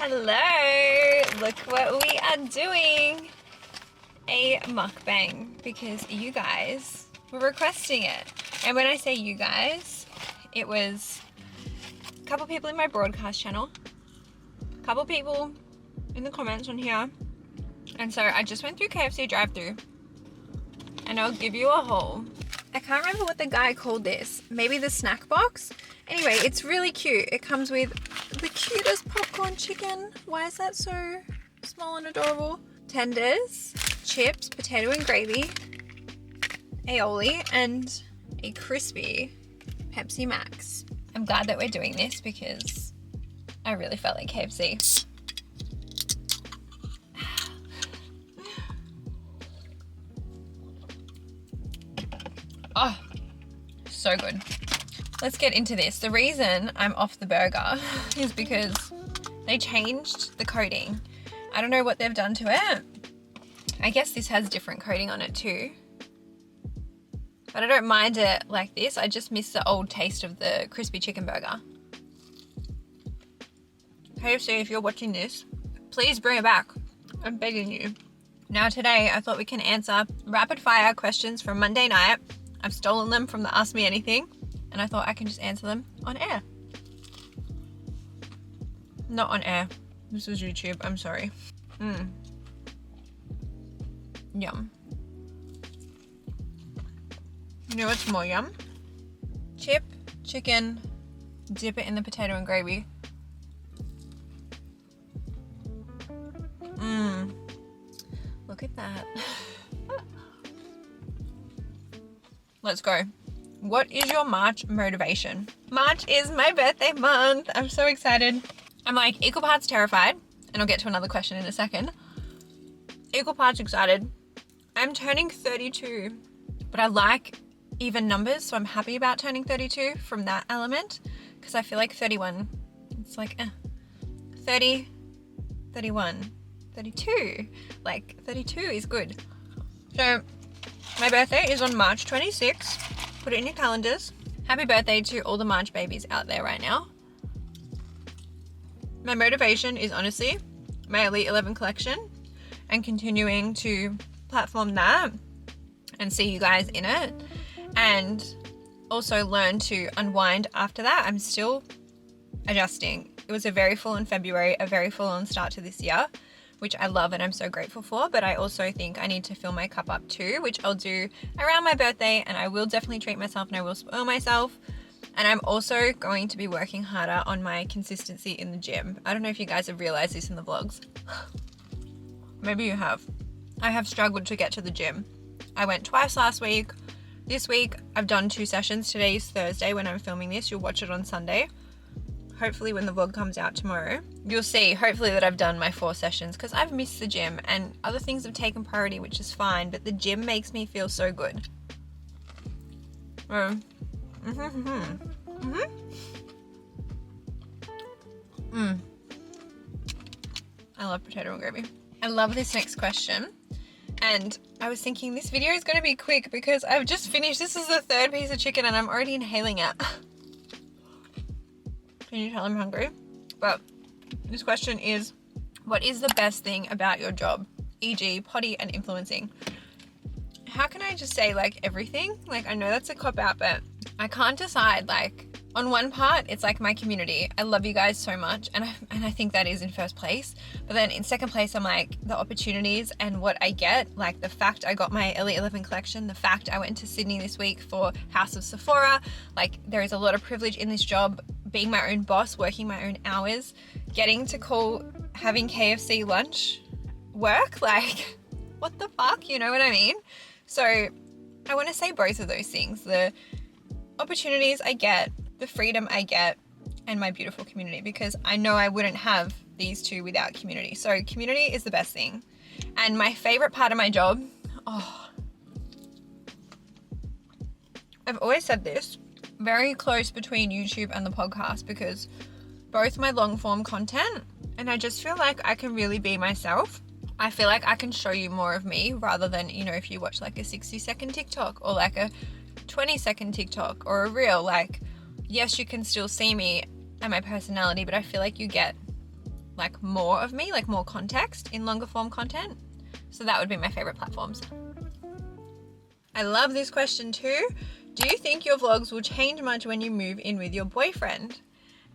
Hello, look what we are doing. A mukbang because you guys were requesting it. And when I say you guys, it was a couple people in my broadcast channel, a couple people in the comments on here. And so I just went through KFC drive-thru and I'll give you a haul. I can't remember what the guy called this. Maybe the snack box? Anyway, it's really cute. It comes with the cutest popcorn chicken. Why is that so small and adorable? Tenders, chips, potato and gravy, aioli, and a crispy Pepsi Max. I'm glad that we're doing this because I really felt like KFC. Oh, so good. Let's get into this. The reason I'm off the burger is because they changed the coating. I don't know what they've done to it. I guess this has different coating on it too. But I don't mind it like this. I just miss the old taste of the crispy chicken burger. KFC, if you're watching this, please bring it back. I'm begging you. Now today, I thought we can answer rapid fire questions from Monday night. I've stolen them from the Ask Me Anything, and I thought I can just answer them on air. Not on air. This was YouTube. I'm sorry. Yum. You know what's more yum? Chip, chicken, dip it in the potato and gravy. Look at that. Let's go. What is your March motivation? March is my birthday month. I'm so excited. I'm like equal parts terrified, and I'll get to another question in a second. Equal parts excited. I'm turning 32, but I like even numbers, so I'm happy about turning 32 from that element, because I feel like 31, it's like 30, 31, 32. Like 32 is good. So my birthday is on March 26th. Put it in your calendars. Happy birthday to all the March babies out there right now. My motivation is honestly my Elite 11 collection and continuing to platform that and see you guys in it, and also learn to unwind after that. I'm still adjusting. It was a very full on February, a very full on start to this year, which I love and I'm so grateful for, but I also think I need to fill my cup up too, which I'll do around my birthday, and I will definitely treat myself and I will spoil myself. And I'm also going to be working harder on my consistency in the gym. I don't know if you guys have realized this in the vlogs. Maybe you have. I have struggled to get to the gym. I went twice last week. This week I've done 2 sessions. Today's Thursday when I'm filming this. You'll watch it on Sunday. Hopefully when the vlog comes out tomorrow, you'll see hopefully that I've done my 4 sessions, because I've missed the gym and other things have taken priority, which is fine, but the gym makes me feel so good. I love potato and gravy. I love this next question. And I was thinking this video is going to be quick because I've just finished. This is the 3rd piece of chicken and I'm already inhaling it. Can you tell I'm hungry? But this question is, what is the best thing about your job? E.g. potty and influencing. How can I just say like everything? Like I know that's a cop out, but I can't decide. Like on one part, it's like my community. I love you guys so much, and I think that is in first place. But then in second place, I'm like the opportunities and what I get. Like the fact I got my Elite 11 collection, the fact I went to Sydney this week for House of Sephora. Like there is a lot of privilege in this job, being my own boss, working my own hours, getting to call having KFC lunch work. Like what the fuck, you know what I mean? So I want to say both of those things. The opportunities I get, the freedom I get, and my beautiful community, because I know I wouldn't have these two without community. So community is the best thing. And my favorite part of my job, I've always said this, very close between YouTube and the podcast, because both my long form content, and I just feel like I can really be myself. I feel like I can show you more of me rather than, you know, if you watch like a 60-second TikTok or like a 20-second TikTok or a reel, like, yes, you can still see me and my personality, but I feel like you get like more of me, like more context in longer form content. So that would be my favorite platforms. I love this question too. Do you think your vlogs will change much when you move in with your boyfriend?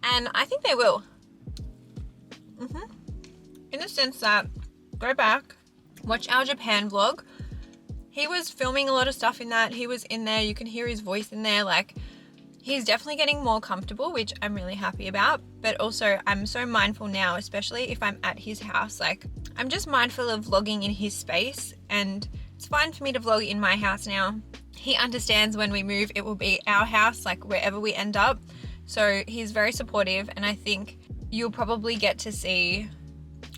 And I think they will. In the sense that, go back, watch our Japan vlog. He was filming a lot of stuff in that. He was in there. You can hear his voice in there. Like, he's definitely getting more comfortable, which I'm really happy about. But also, I'm so mindful now, especially if I'm at his house. Like, I'm just mindful of vlogging in his space, and it's fine for me to vlog in my house now. He understands when we move, it will be our house, like wherever we end up. So he's very supportive, and I think you'll probably get to see,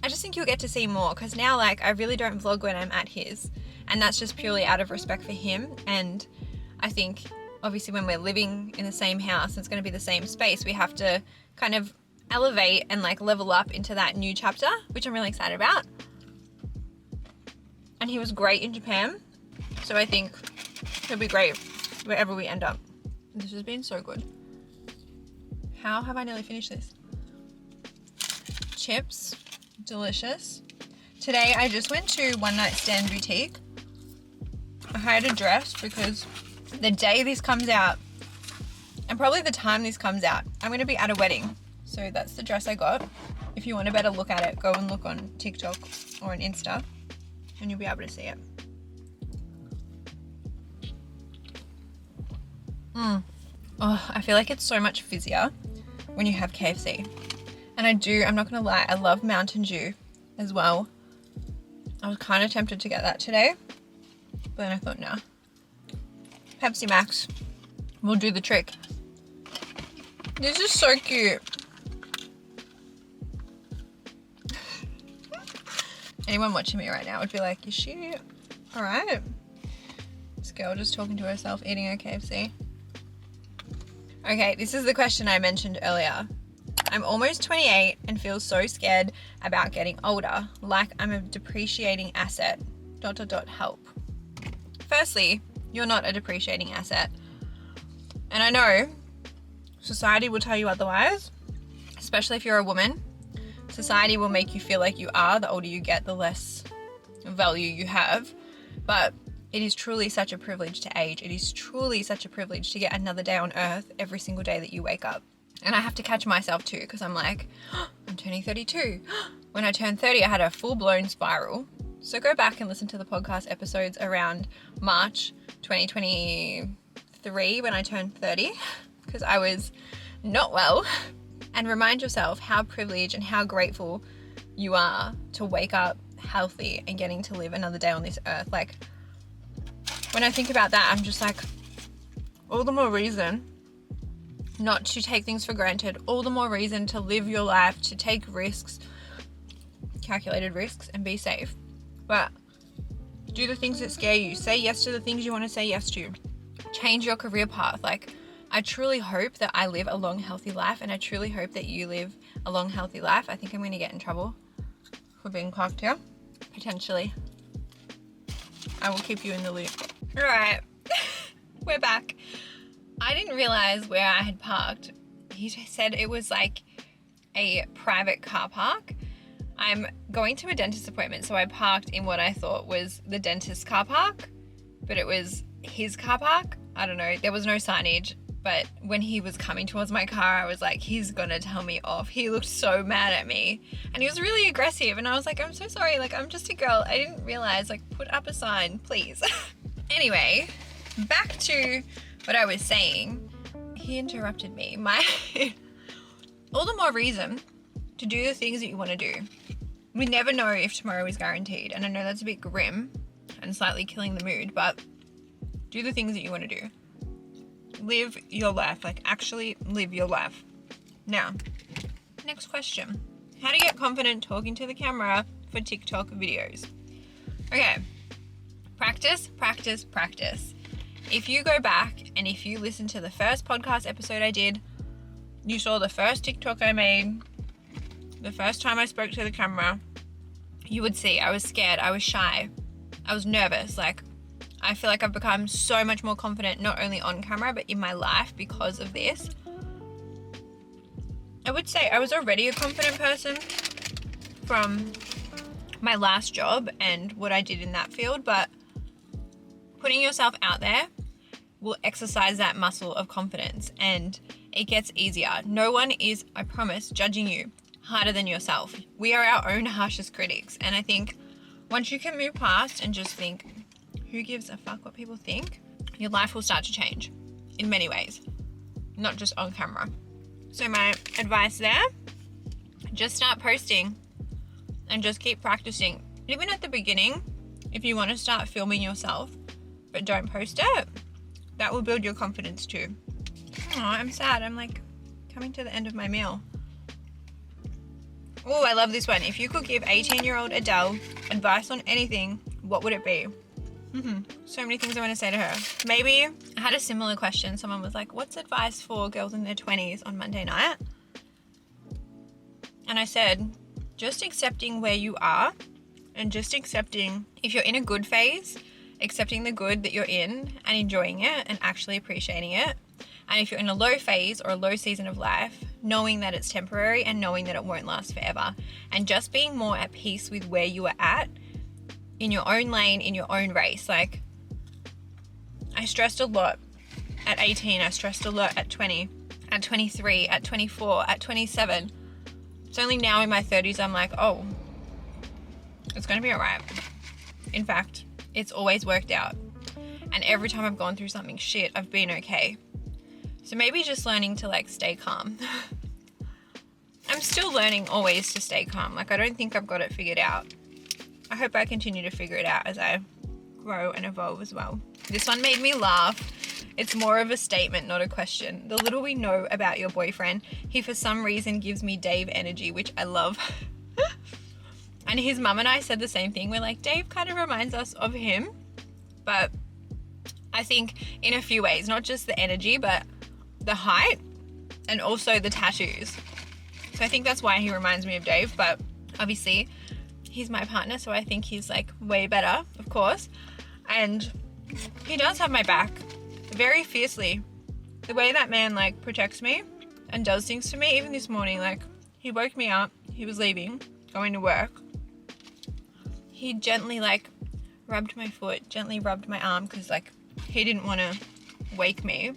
I just think you'll get to see more, because now, like, I really don't vlog when I'm at his, and that's just purely out of respect for him. And I think obviously when we're living in the same house, it's going to be the same space, we have to kind of elevate and like level up into that new chapter, which I'm really excited about. And he was great in Japan, so I think he'll be great wherever we end up. This has been so good. How have I nearly finished this? Chips, delicious. Today I just went to One Night Stand Boutique. I hired a dress because the day this comes out, and probably the time this comes out, I'm going to be at a wedding. So that's the dress I got. If you want a better look at it, go and look on TikTok or on Insta, and you'll be able to see it. Oh, I feel like it's so much fizzier when you have KFC. And I'm not going to lie, I love Mountain Dew as well. I was kind of tempted to get that today, but then I thought, nah. Pepsi Max will do the trick. This is so cute. Anyone watching me right now would be like, is she alright? This girl just talking to herself, eating her KFC. Okay, this is the question I mentioned earlier. I'm almost 28 and feel so scared about getting older, like I'm a depreciating asset. ... help. Firstly, you're not a depreciating asset. And I know society will tell you otherwise, especially if you're a woman. Society will make you feel like you are. The older you get, the less value you have. But it is truly such a privilege to age. It is truly such a privilege to get another day on earth every single day that you wake up. And I have to catch myself too, because I'm like, oh, I'm turning 32. When I turned 30, I had a full-blown spiral. So go back and listen to the podcast episodes around March 2023 when I turned 30, because I was not well. And remind yourself how privileged and how grateful you are to wake up healthy and getting to live another day on this earth. Like, when I think about that, I'm just like, all the more reason not to take things for granted, all the more reason to live your life, to take risks, calculated risks, and be safe. But do the things that scare you. Say yes to the things you want to say yes to. Change your career path. Like, I truly hope that I live a long, healthy life, and I truly hope that you live a long, healthy life. I think I'm going to get in trouble for being parked here. Potentially. I will keep you in the loop. All right. We're back. I didn't realize where I had parked. He said it was like a private car park. I'm going to a dentist appointment, so I parked in what I thought was the dentist's car park, but it was his car park. I don't know. There was no signage, but when he was coming towards my car, I was like, he's gonna tell me off. He looked so mad at me, and he was really aggressive, and I was like, I'm so sorry. Like, I'm just a girl. I didn't realize. Like, put up a sign, please. Anyway, back to what I was saying. He interrupted me. All the more reason to do the things that you want to do. We never know if tomorrow is guaranteed, and I know that's a bit grim and slightly killing the mood, but do the things that you want to do. Live your life. Like, actually live your life. Now, next question. How to get confident talking to the camera for TikTok videos. Okay. Practice, practice, practice. If you go back and if you listen to the first podcast episode I did, you saw the first TikTok I made, the first time I spoke to the camera, you would see I was scared, I was shy, I was nervous. Like, I feel like I've become so much more confident, not only on camera, but in my life because of this. I would say I was already a confident person, from my last job and what I did in that field, but putting yourself out there will exercise that muscle of confidence, and it gets easier. No one is, I promise, judging you harder than yourself. We are our own harshest critics, and I think once you can move past and just think, who gives a fuck what people think, your life will start to change in many ways, not just on camera. So my advice there, just start posting and just keep practicing. Even at the beginning, if you want to start filming yourself but don't post it, that will build your confidence too. Oh, I'm sad. I'm like coming to the end of my meal. Oh, I love this one. If you could give 18-year-old Adele advice on anything, what would it be? So many things I want to say to her. Maybe I had a similar question. Someone was like, what's advice for girls in their 20s on Monday night? And I said, just accepting where you are, and just accepting if you're in a good phase, accepting the good that you're in and enjoying it and actually appreciating it. And if you're in a low phase or a low season of life, knowing that it's temporary and knowing that it won't last forever, and just being more at peace with where you are at in your own lane, in your own race. Like, I stressed a lot at 18, I stressed a lot at 20, at 23, at 24, at 27. It's only now in my 30s I'm like, oh, it's gonna be all right. In fact, it's always worked out. And every time I've gone through something shit, I've been okay. So maybe just learning to like stay calm. I'm still learning always to stay calm. Like, I don't think I've got it figured out. I hope I continue to figure it out as I grow and evolve as well. This one made me laugh. It's more of a statement, not a question. The little we know about your boyfriend, he for some reason gives me Dave energy, which I love. And his mum and I said the same thing. We're like, Dave kind of reminds us of him, but I think in a few ways, not just the energy, but the height and also the tattoos. So I think that's why he reminds me of Dave, but obviously he's my partner, so I think he's like way better, of course. And he does have my back very fiercely. The way that man like protects me and does things for me, even this morning, like he woke me up, he was leaving, going to work. He gently like rubbed my foot, gently rubbed my arm, because like he didn't want to wake me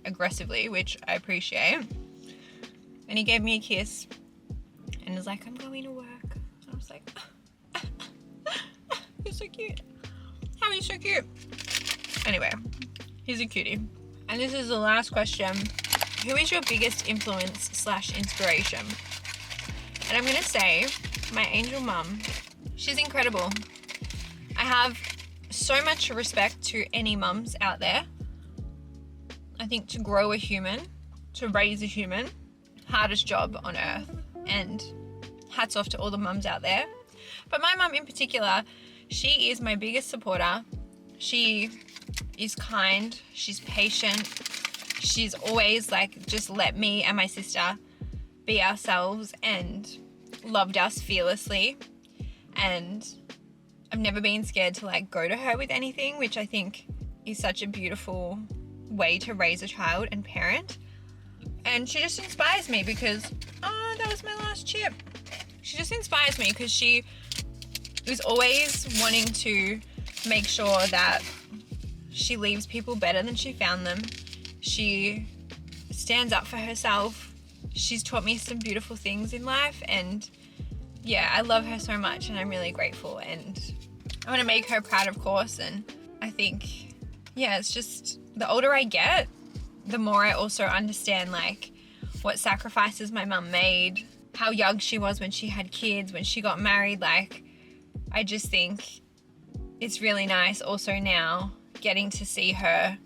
aggressively, which I appreciate. And he gave me a kiss and was like, I'm going to work. I was like, you're so cute. How are you so cute? Anyway, he's a cutie. And this is the last question. Who is your biggest influence / inspiration? And I'm going to say my angel mum. She's incredible. I have so much respect to any mums out there. I think to grow a human, to raise a human, hardest job on earth. And hats off to all the mums out there. But my mum in particular, she is my biggest supporter. She is kind, she's patient. She's always like just let me and my sister be ourselves and loved us fearlessly. And I've never been scared to like go to her with anything, which I think is such a beautiful way to raise a child and parent. And she just inspires me because, oh, that was my last chip. She just inspires me because she is always wanting to make sure that she leaves people better than she found them. She stands up for herself. She's taught me some beautiful things in life, and yeah, I love her so much and I'm really grateful, and I want to make her proud, of course. And I think, yeah, it's just the older I get, the more I also understand like what sacrifices my mum made, how young she was when she had kids, when she got married. Like, I just think it's really nice also now getting to see her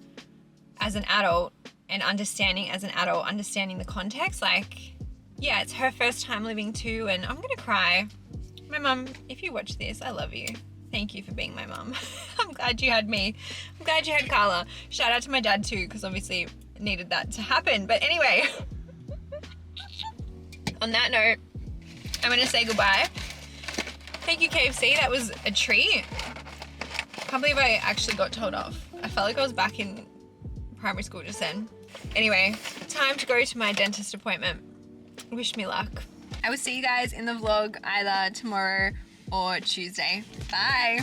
as an adult and understanding as an adult, understanding the context. Like, yeah, it's her first time living too, and I'm gonna cry. My mum, if you watch this, I love you. Thank you for being my mum. I'm glad you had me. I'm glad you had Carla. Shout out to my dad too, because obviously needed that to happen. But anyway, on that note, I'm gonna say goodbye. Thank you, KFC. That was a treat. Can't believe I actually got told off. I felt like I was back in primary school just then. Anyway, time to go to my dentist appointment. Wish me luck. I will see you guys in the vlog either tomorrow or Tuesday. Bye.